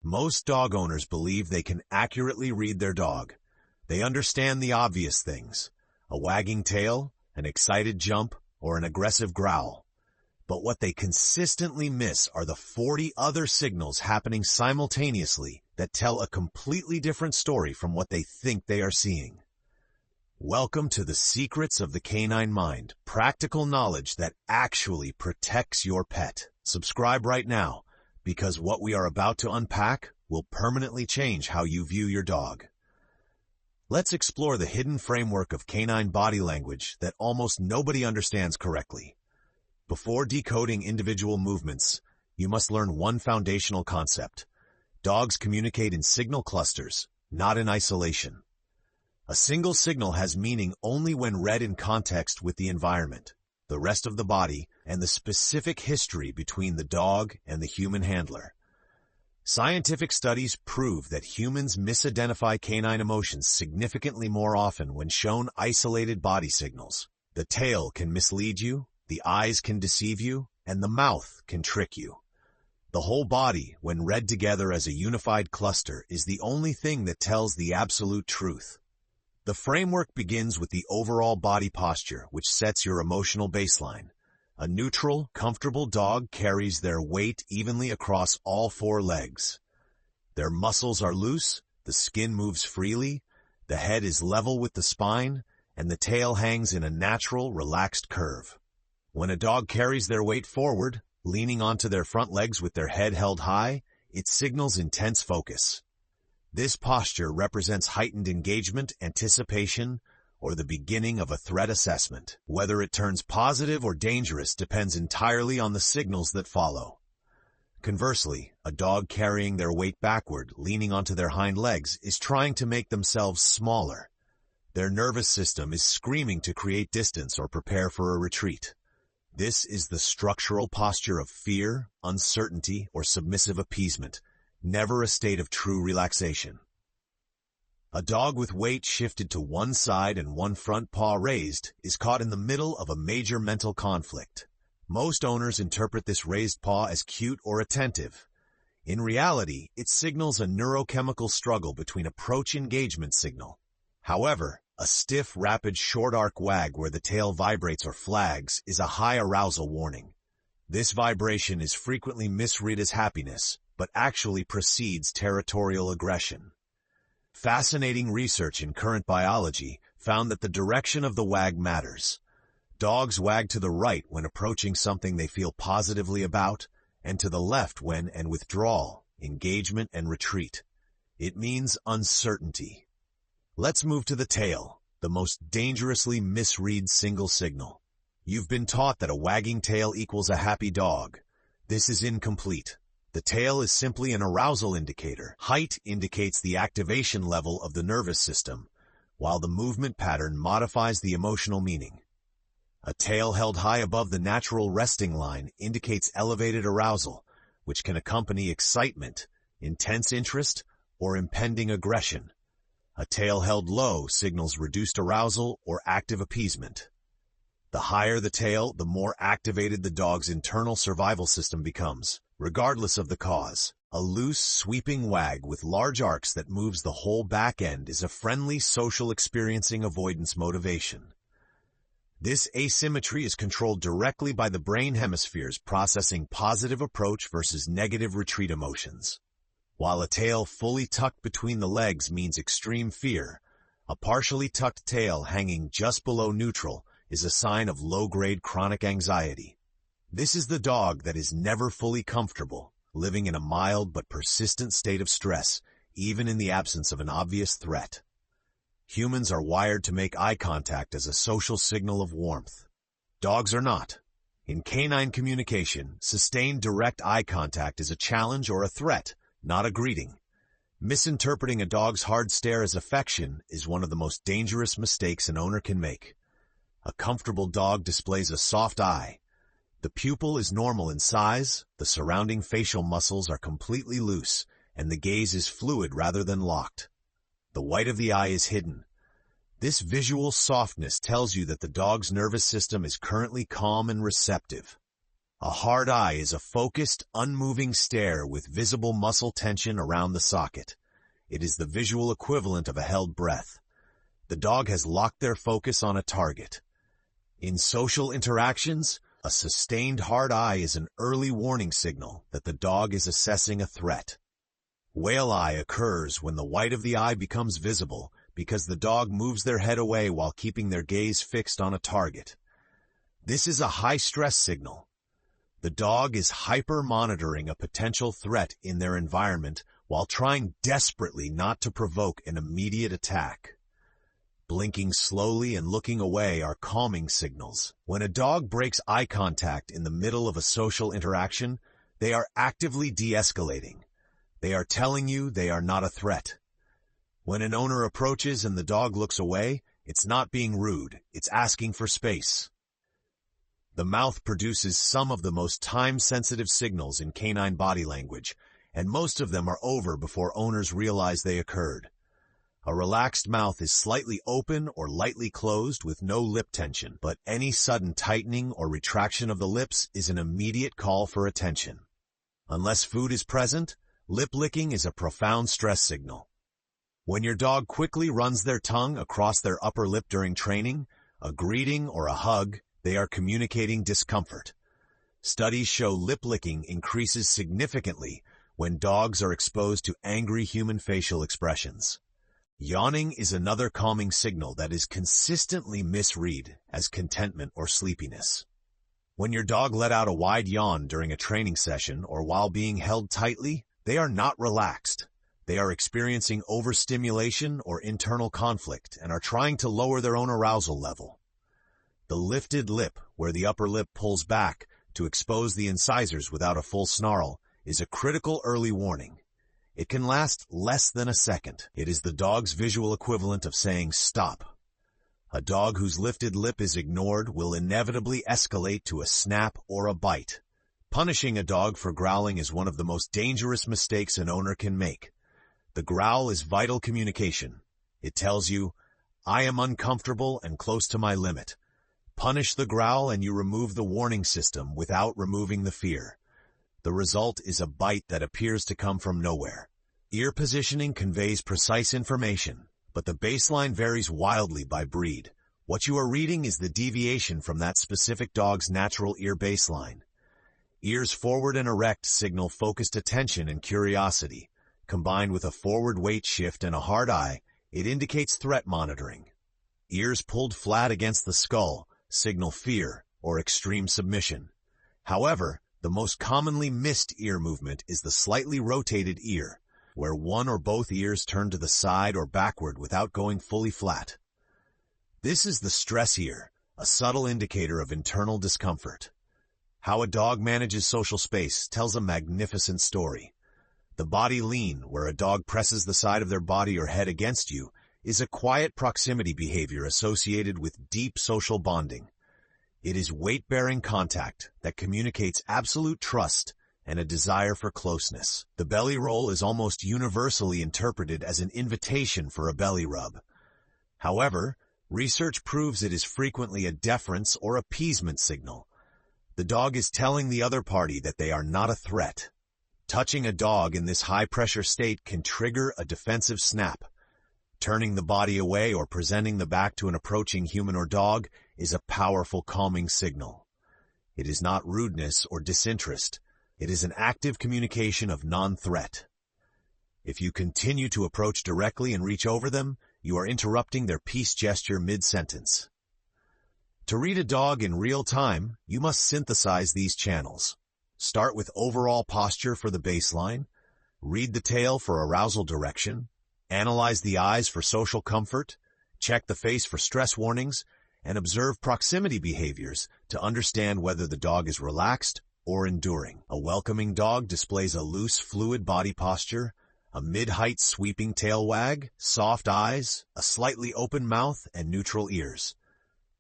Most dog owners believe they can accurately read their dog. They understand the obvious things: a wagging tail, an excited jump, or an aggressive growl. But what they consistently miss are the 40 other signals happening simultaneously that tell a completely different story from what they think they are seeing. Welcome to the Secrets of the Canine Mind, practical knowledge that actually protects your pet. Subscribe right now, because what we are about to unpack will permanently change how you view your dog. Let's explore the hidden framework of canine body language that almost nobody understands correctly. Before decoding individual movements, you must learn one foundational concept. Dogs communicate in signal clusters, not in isolation. A single signal has meaning only when read in context with the environment, the rest of the body, and the specific history between the dog and the human handler. Scientific studies prove that humans misidentify canine emotions significantly more often when shown isolated body signals. The tail can mislead you, the eyes can deceive you, and the mouth can trick you. The whole body, when read together as a unified cluster, is the only thing that tells the absolute truth. The framework begins with the overall body posture, which sets your emotional baseline. A neutral, comfortable dog carries their weight evenly across all 4 legs. Their muscles are loose, the skin moves freely, the head is level with the spine, and the tail hangs in a natural, relaxed curve. When a dog carries their weight forward, leaning onto their front legs with their head held high, it signals intense focus. This posture represents heightened engagement, anticipation, or the beginning of a threat assessment. Whether it turns positive or dangerous depends entirely on the signals that follow. Conversely, a dog carrying their weight backward, leaning onto their hind legs, is trying to make themselves smaller. Their nervous system is screaming to create distance or prepare for a retreat. This is the structural posture of fear, uncertainty, or submissive appeasement, never a state of true relaxation. A dog with weight shifted to one side and one front paw raised is caught in the middle of a major mental conflict. Most owners interpret this raised paw as cute or attentive. In reality, it signals a neurochemical struggle between approach engagement signal. However, a stiff, rapid, short arc wag where the tail vibrates or flags is a high arousal warning. This vibration is frequently misread as happiness, but actually precedes territorial aggression. Fascinating research in current biology found that the direction of the wag matters. Dogs wag to the right when approaching something they feel positively about, and to the left when and withdrawal, engagement, and retreat. It means uncertainty. Let's move to the tail, the most dangerously misread single signal. You've been taught that a wagging tail equals a happy dog. This is incomplete. The tail is simply an arousal indicator. Height indicates the activation level of the nervous system, while the movement pattern modifies the emotional meaning. A tail held high above the natural resting line indicates elevated arousal, which can accompany excitement, intense interest, or impending aggression. A tail held low signals reduced arousal or active appeasement. The higher the tail, the more activated the dog's internal survival system becomes, regardless of the cause. A loose, sweeping wag with large arcs that moves the whole back end is a friendly social experiencing avoidance motivation. This asymmetry is controlled directly by the brain hemispheres processing positive approach versus negative retreat emotions. While a tail fully tucked between the legs means extreme fear, a partially tucked tail hanging just below neutral is a sign of low-grade chronic anxiety. This is the dog that is never fully comfortable, living in a mild but persistent state of stress, even in the absence of an obvious threat. Humans are wired to make eye contact as a social signal of warmth. Dogs are not. In canine communication, sustained direct eye contact is a challenge or a threat, not a greeting. Misinterpreting a dog's hard stare as affection is one of the most dangerous mistakes an owner can make. A comfortable dog displays a soft eye. The pupil is normal in size, the surrounding facial muscles are completely loose, and the gaze is fluid rather than locked. The white of the eye is hidden. This visual softness tells you that the dog's nervous system is currently calm and receptive. A hard eye is a focused, unmoving stare with visible muscle tension around the socket. It is the visual equivalent of a held breath. The dog has locked their focus on a target. In social interactions, a sustained hard eye is an early warning signal that the dog is assessing a threat. Whale eye occurs when the white of the eye becomes visible because the dog moves their head away while keeping their gaze fixed on a target. This is a high-stress signal. The dog is hyper-monitoring a potential threat in their environment while trying desperately not to provoke an immediate attack. Blinking slowly and looking away are calming signals. When a dog breaks eye contact in the middle of a social interaction, they are actively de-escalating. They are telling you they are not a threat. When an owner approaches and the dog looks away, it's not being rude, it's asking for space. The mouth produces some of the most time-sensitive signals in canine body language, and most of them are over before owners realize they occurred. A relaxed mouth is slightly open or lightly closed with no lip tension, but any sudden tightening or retraction of the lips is an immediate call for attention. Unless food is present, lip licking is a profound stress signal. When your dog quickly runs their tongue across their upper lip during training, a greeting or a hug, they are communicating discomfort. Studies show lip licking increases significantly when dogs are exposed to angry human facial expressions. Yawning is another calming signal that is consistently misread as contentment or sleepiness. When your dog let out a wide yawn during a training session or while being held tightly, they are not relaxed. They are experiencing overstimulation or internal conflict and are trying to lower their own arousal level. The lifted lip, where the upper lip pulls back to expose the incisors without a full snarl, is a critical early warning. It can last less than a second. It is the dog's visual equivalent of saying stop. A dog whose lifted lip is ignored will inevitably escalate to a snap or a bite. Punishing a dog for growling is one of the most dangerous mistakes an owner can make. The growl is vital communication. It tells you, I am uncomfortable and close to my limit. Punish the growl and you remove the warning system without removing the fear. The result is a bite that appears to come from nowhere. Ear positioning conveys precise information, but the baseline varies wildly by breed. What you are reading is the deviation from that specific dog's natural ear baseline. Ears forward and erect signal focused attention and curiosity. Combined with a forward weight shift and a hard eye, it indicates threat monitoring. Ears pulled flat against the skull signal fear or extreme submission. However, the most commonly missed ear movement is the slightly rotated ear, where one or both ears turn to the side or backward without going fully flat. This is the stress ear, a subtle indicator of internal discomfort. How a dog manages social space tells a magnificent story. The body lean, where a dog presses the side of their body or head against you, is a quiet proximity behavior associated with deep social bonding. It is weight-bearing contact that communicates absolute trust and a desire for closeness. The belly roll is almost universally interpreted as an invitation for a belly rub. However, research proves it is frequently a deference or appeasement signal. The dog is telling the other party that they are not a threat. Touching a dog in this high-pressure state can trigger a defensive snap. Turning the body away or presenting the back to an approaching human or dog is a powerful calming signal. It is not rudeness or disinterest. It is an active communication of non-threat. If you continue to approach directly and reach over them, you are interrupting their peace gesture mid-sentence. To read a dog in real time, you must synthesize these channels. Start with overall posture for the baseline, read the tail for arousal direction, analyze the eyes for social comfort, check the face for stress warnings, and observe proximity behaviors to understand whether the dog is relaxed or enduring. A welcoming dog displays a loose, fluid body posture, a mid-height sweeping tail wag, soft eyes, a slightly open mouth, and neutral ears.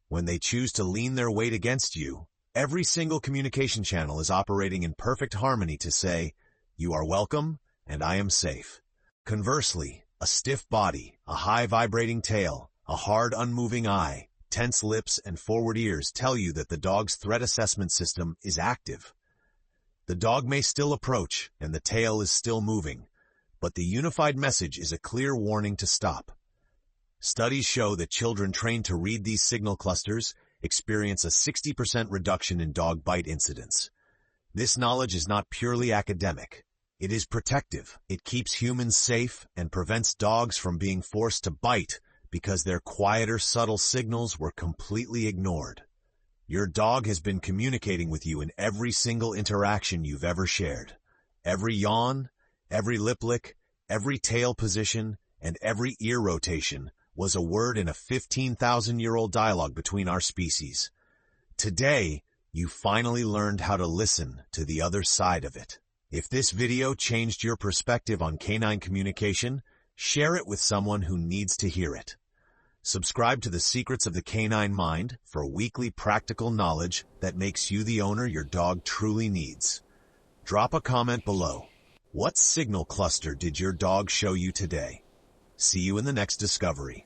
When they choose to lean their weight against you, every single communication channel is operating in perfect harmony to say, you are welcome and I am safe. Conversely, a stiff body, a high vibrating tail, a hard unmoving eye, Tense lips and forward ears tell you that the dog's threat assessment system is active. The dog may still approach, and the tail is still moving, but the unified message is a clear warning to stop. Studies show that children trained to read these signal clusters experience a 60% reduction in dog bite incidents. This knowledge is not purely academic. It is protective. It keeps humans safe and prevents dogs from being forced to bite because their quieter, subtle signals were completely ignored. Your dog has been communicating with you in every single interaction you've ever shared. Every yawn, every lip lick, every tail position, and every ear rotation was a word in a 15,000-year-old dialogue between our species. Today, you finally learned how to listen to the other side of it. If this video changed your perspective on canine communication, share it with someone who needs to hear it. Subscribe to the Secrets of the Canine Mind for weekly practical knowledge that makes you the owner your dog truly needs. Drop a comment below. What signal cluster did your dog show you today? See you in the next discovery.